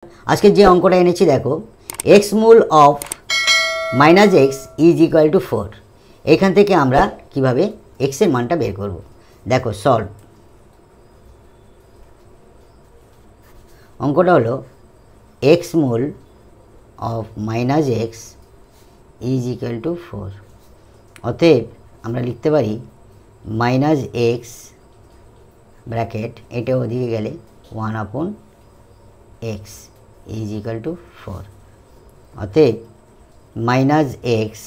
আজকে যে অঙ্কটা এনেছি দেখো, এক্স মূল of minus x is equal to 4। এখান থেকে আমরা কিভাবে এক্সের মানটা বের করব। দেখো সলভ। অঙ্কটা হলো এক্স মূল of minus x is equal to 4। অতএব আমরা লিখতে পারি মাইনাস এক্স ব্র্যাকেট এটা ওদিকে গেলে 1/x ইজ ইকুয়াল টু 4। অতএব minus x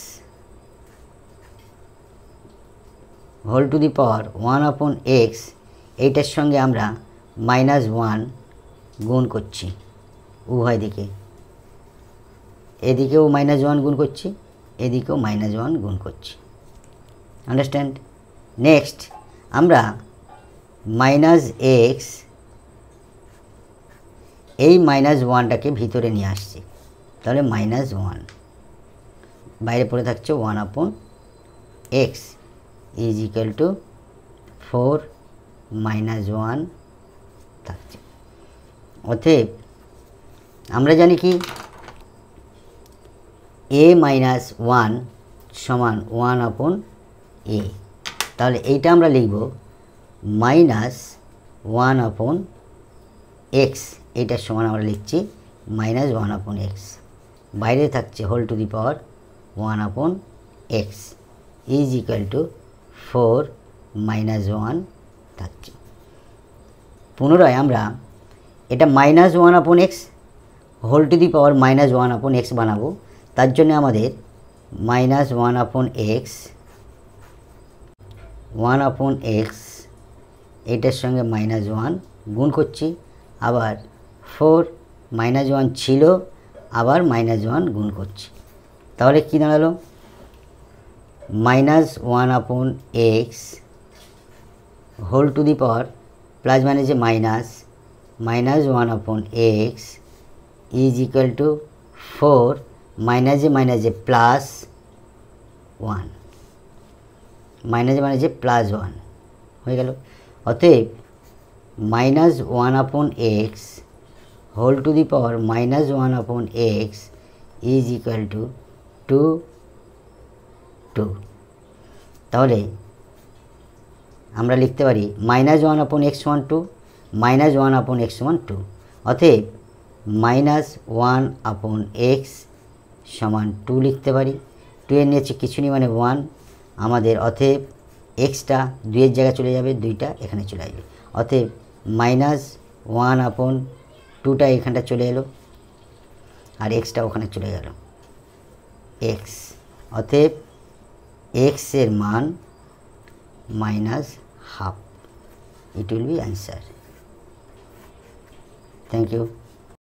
whole to the power 1/x, এইটার সঙ্গে আমরা -1 গুণ করছি উভয় দিকে, এদিকেও -1 গুণ করছি, এদিকেও -1 গুণ করছি। আন্ডারস্ট্যান্ড? নেক্সট আমরা মাইনাস এক্স এই -1টাকে ভিতরে নিয়ে আসছি, তাহলে -1 বাইরে পড়ে থাকছে 1/x ইজ ইকুয়াল টু 4 -1 থাকছে। অতএব আমরা জানি কি a মাইনাস 1 সমান 1/a, তাহলে এইটা আমরা লিখব -1/x, এইটার সমান আমরা লিখছি -1/x, বাইরে থাকছে whole to the power 1/x is equal to 4 -1 থাকছে। পুনরায় আমরা এটা -1/x whole to the power -1/x বানাবো। তার জন্য আমাদের -1/x এটার সঙ্গে -1 গুণ করছি, আবার 4 -1 ছিল, আবার -1 গুণ করছি, তাহলে কি দাঁড়ালো -1/x whole to the power plus মানে যে -1/x ইজ ইকুয়াল টু 4 মাইনাসে প্লাস 1, মাইনাসে প্লাস 1 হয়ে গেল। অতএব -1/x whole to the power -1/x is equal to 2। তাহলে আমরা লিখতে পারি -1/x সমান 2, -1/x সমান 2। অতএব -1/x সমান 2 লিখতে পারি। 2 এর নিচে কিছু নেই মানে 1 আমাদের, অতএব এক্সটা 2 এর জায়গায় চলে যাবে, 2টা এখানে চলে আসবে। অতএব -1/2টা এখানটা চলে এলো, আর এক্সটা ওখানে চলে গেল এক্স। অতএব এক্সের মান -1/2। It will be answer. Thank you.